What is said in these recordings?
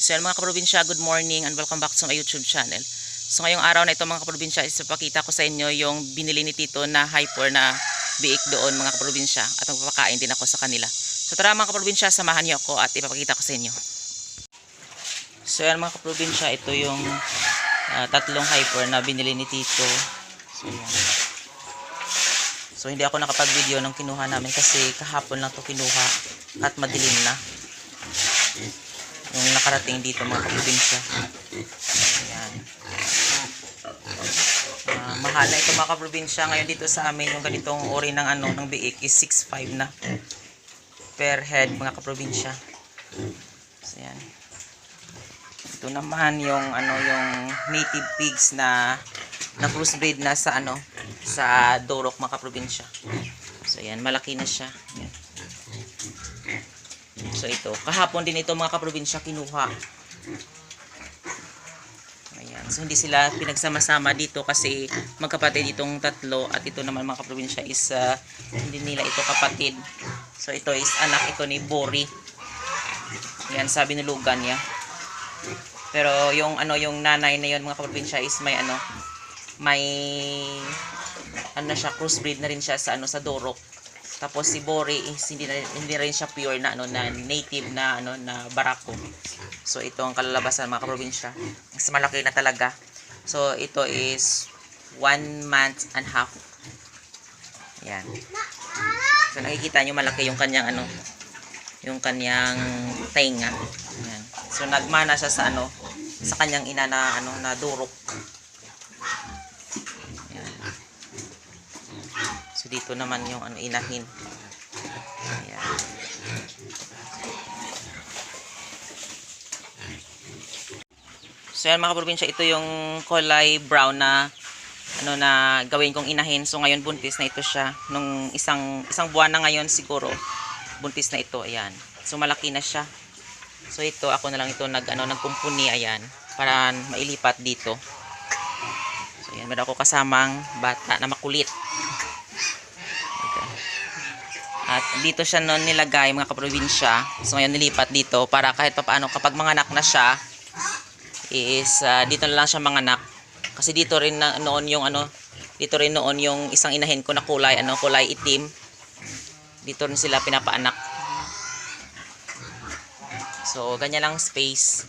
So yan mga kaprobinsya, good morning and welcome back to my YouTube channel. So ngayong araw na ito mga kaprobinsya, isipakita ko sa inyo yung binili ni Tito na hyper na biik doon mga kaprobinsya at magpapakain din ako sa kanila. So tara mga kaprobinsya, samahan niyo ako at ipapakita ko sa inyo. So yan mga kaprobinsya, ito yung tatlong hyper na binili ni Tito. So yan. So hindi ako nakapag-video ng kinuha namin kasi kahapon lang to kinuha at madilim na. Yung nakarating dito mga kaprobinsya. Ayan. Mahal na ito mga kaprobinsya. Ngayon dito sa amin yung ganitong ori ng ng biik is 6.5 na per head mga kaprobinsya. So ayan. Ito naman yung yung native pigs na crossbreed na sa sa Dorok mga kaprobinsya. So ayan, malaki na siya. Ayan. So ito, kahapon din ito mga kaprobinsya kinuha. Ayan, so hindi sila pinagsama-sama dito kasi magkapatid itong tatlo at ito naman mga kaprobinsya is hindi nila ito kapatid. So ito is anak ito ni Bori. Ayan, sabi nulugan niya. Pero yung yung nanay na yon mga kaprobinsya is may siya, crossbreed na rin siya sa sa Dorok. Tapos si Bori is hindi rin siya pure na na native na na Barako. So ito ang kalalabasan mga kaprobinsya. Mas malaki na talaga. So ito is 1 month and half. Yan. So nakikita niyo malaki yung kanyang yung kanyang tainga. Yan. So nagmana siya sa sa kanyang ina na na Dorok. So dito naman yung inahin. Ayan. So yan mga kaprobinsya, ito yung kulay brown na na gawin kong inahin. So ngayon buntis na ito siya. Nung isang buwan na ngayon siguro buntis na ito. Ayan. So malaki na siya. So ito ako na lang ito nagkumpuni, ayan, para mailipat dito. So ayan, meron ako kasamang bata na makulit. At dito siya noon nilagay mga kaprobinsya. So ngayon nilipat dito para kahit papaano kapag manganak na siya is dito na lang siya manganak. Kasi dito rin noon yung dito rin noon yung isang inahin ko na kulay kulay itim. Dito rin sila pinapaanak. So ganyan lang space.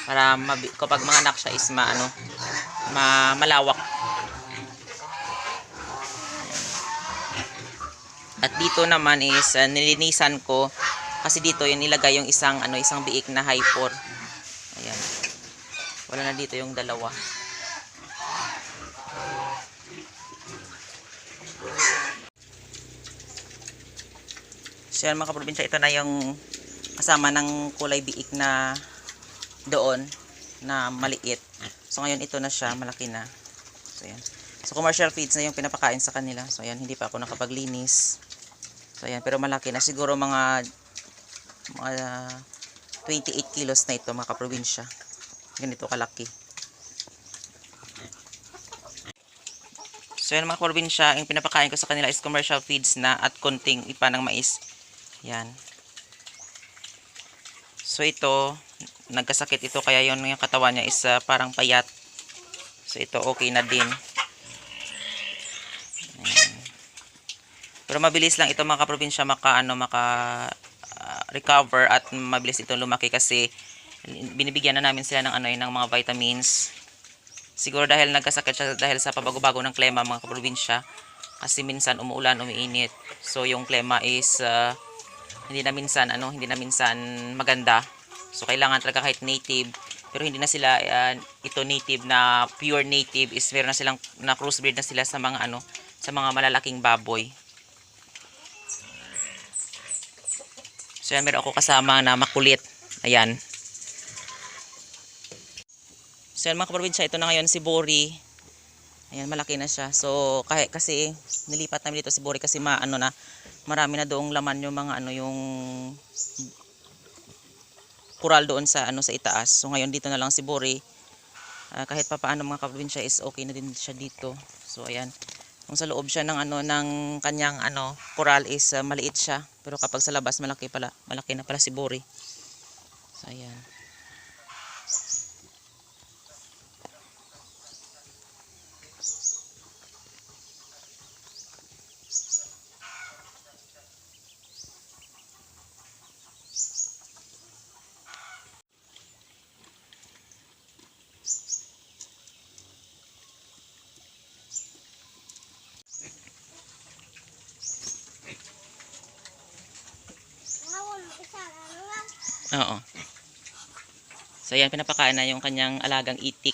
Para kapag manganak siya is malawak. At dito naman is nilinisan ko kasi dito yung nilagay yung isang biik na hyper. Ayan. Wala na dito yung dalawa. So yan mga kaprobinsya, ito na yung kasama ng kulay biik na doon na maliit. So ngayon ito na siya, malaki na. So yan. So commercial feeds na yung pinapakain sa kanila. So ayan, hindi pa ako nakapaglinis. So ayan, pero malaki na. Siguro mga 28 kilos na ito mga kaprobinsya. Ganito kalaki. So ayan mga kaprobinsya, yung pinapakain ko sa kanila is commercial feeds na at konting ipa ng mais. Yan. So ito, nagkasakit ito kaya yung katawan niya is parang payat. So ito okay na din. Pero mabilis lang ito mga kaprobinsya recover at mabilis ito lumaki kasi binibigyan na namin sila ng ng mga vitamins. Siguro dahil nagkasakit siya dahil sa pabago-bago ng klima mga kaprobinsya. Kasi minsan umuulan, umiinit. So yung klima is hindi na minsan maganda. So kailangan talaga kahit native, pero hindi na sila ito native na pure native, is meron na silang na crossbreed na sila sa mga sa mga malalaking baboy. So yan, meron ako kasama na makulit. Ayan. So yan mga kaprobinsya, ito na ngayon si Bori. Ayan, malaki na siya. So kasi nilipat namin dito si Bori kasi marami na doong laman yung mga yung kural doon sa sa itaas. So ngayon dito na lang si Bori. Kahit papaano mga kaprobinsya is okay na din siya dito. So ayan. Kung sa loob siya ng ng kanyang coral is maliit siya, pero kapag sa labas malaki na pala si Bori. So, ayan. Oo. So, ayan, pinapakain na yung kanyang alagang itik.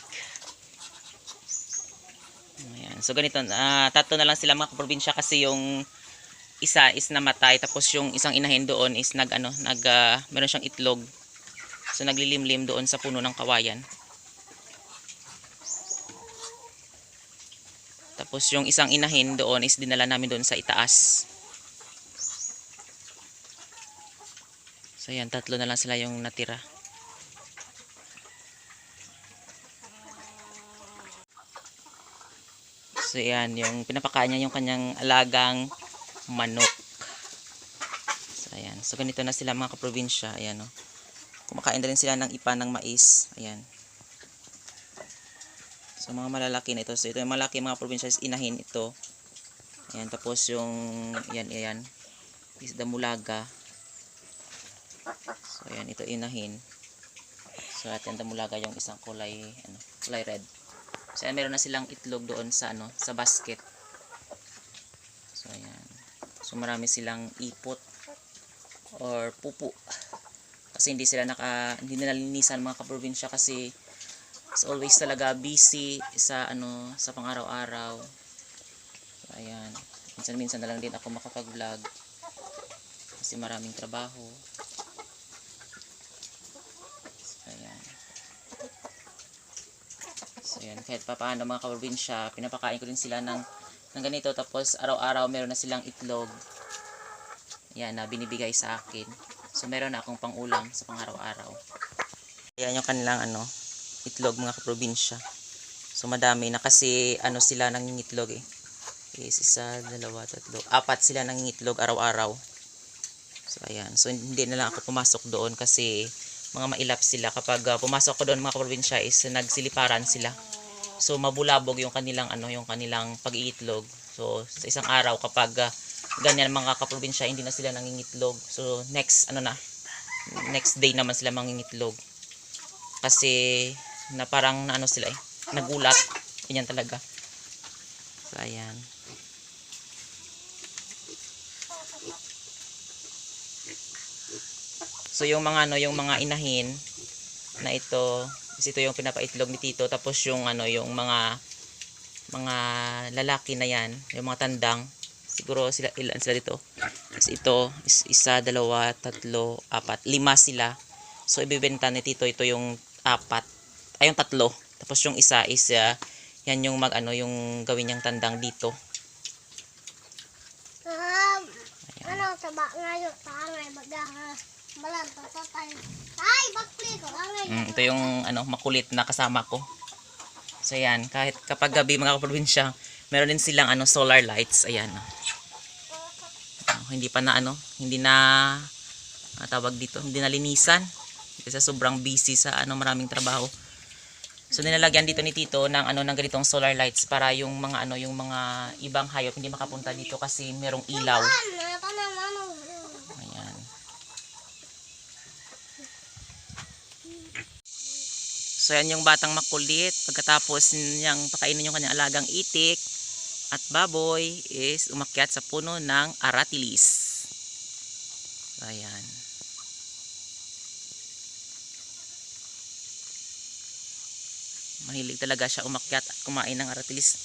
Ayan. So, ganito, tatlo na lang sila mga kaprobinsya kasi yung isa is namatay. Tapos yung isang inahin doon is meron siyang itlog. So, naglilimlim doon sa puno ng kawayan. Tapos yung isang inahin doon is dinala namin doon sa itaas. So, ayan, tatlo na lang sila yung natira. So, ayan, yung pinapakain niya yung kanyang alagang manok. So, ayan. So, ganito na sila mga kaprobinsya. Ayan, oh. Kumakain na rin sila ng ipa ng mais. Ayan. So, mga malalaki na ito. So, ito yung malaki mga probinsya is inahin ito. Ayan. Tapos yung, ayan. Is damulaga. So, ayan. Ito inahin. So, at yung damulaga yung isang kulay red. So, ayan, meron na silang itlog doon sa sa basket. So, ayan. So, marami silang ipot or pupu. Kasi hindi nila linisan mga kaprobinsya kasi as always talaga busy sa sa pang-araw-araw. So, ayan. Minsan-minsan na lang din ako makapag-vlog kasi maraming trabaho. So, ayan, kahit papaano mga kaprobinsya, pinapakain ko rin sila ng ganito. Tapos araw-araw meron na silang itlog. Ayan, na binibigay sa akin. So, meron na akong pang-ulam sa pang-araw-araw. Ayan yung kanilang itlog mga kaprobinsya. So, madami na kasi sila nangingitlog eh. Is isa, dalawa, tatlo, apat sila nangingitlog araw-araw. So, ayan. So, hindi na lang ako pumasok doon kasi mga mailap sila. Kapag pumasok ko doon mga kaprobinsya is nagsiliparan sila. So, mabulabog yung kanilang yung kanilang pag-iitlog. So, sa isang araw kapag ganyan mga kaprobinsya, hindi na sila nangingitlog. So, next day naman sila mangingitlog. Kasi na parang sila nagulat. Ganyan talaga. So, ayan. So, yung mga inahin na ito yung pinapaitlog ni Tito. Tapos yung yung mga lalaki na yan, yung mga tandang, siguro ilan sila dito. Tapos ito is isa, dalawa, tatlo, apat, 5 sila. So, ibebenta ni Tito ito yung yung tatlo. Tapos yung isa is yan yung yung gawin niyang tandang dito. Ito yung makulit na kasama ko. So, ayan, kahit kapag gabi mga kaprobinsya, meron din silang solar lights. Ayan. Hindi pa hindi na tawag dito, hindi na linisan. Kasi sobrang busy sa maraming trabaho. So, nilalagyan dito ni Tito ng ng ganitong solar lights para yung mga yung mga ibang hayop hindi makapunta dito kasi merong ilaw. Ayan. So, yan yung batang makulit. Pagkatapos niyang pakainin yung kanyang alagang itik at baboy is umakyat sa puno ng aratilis. So, ayan. Mahilig talaga siya umakyat at kumain ng aratilis.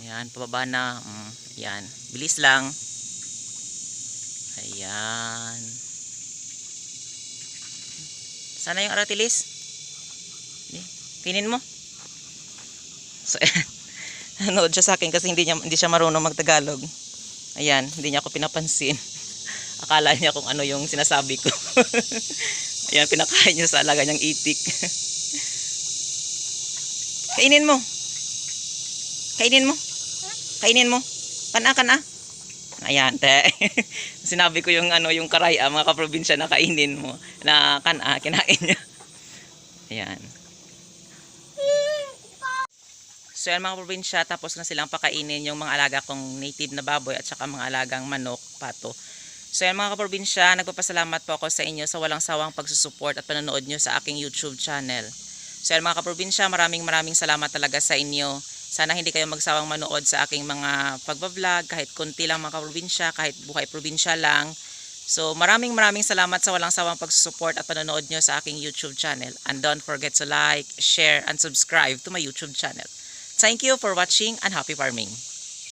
Ayan, pababa na. Ayan, bilis lang. Ayan. Sana yung aratilis? Pinin mo. So, nanood siya sa akin kasi hindi siya marunong magtagalog. Ayan, hindi niya ako pinapansin. Akala niya kung ano yung sinasabi ko. Ayan, pinakain niya sa alaga niyang itik. Kainin mo. Kainin mo. Kainin mo. Kana. Ayan, te. Sinabi ko yung ano, yung karaya, mga kaprobinsya na kainin mo. Na kinain niya. Ayan. So yan mga probinsya, tapos na silang pakainin yung mga alaga kong native na baboy at saka mga alagang manok, pato. So yan mga kaprobinsya, nagpapasalamat po ako sa inyo sa walang sawang pagsusupport at panonood nyo sa aking YouTube channel. So yan mga kaprobinsya, maraming salamat talaga sa inyo. Sana hindi kayo magsawang manood sa aking mga pagbablog, kahit konti lang mga kaprobinsya, kahit buhay probinsya lang. So maraming salamat sa walang sawang pagsusupport at panonood nyo sa aking YouTube channel. And don't forget to like, share, and subscribe to my YouTube channel. Thank you for watching and happy farming.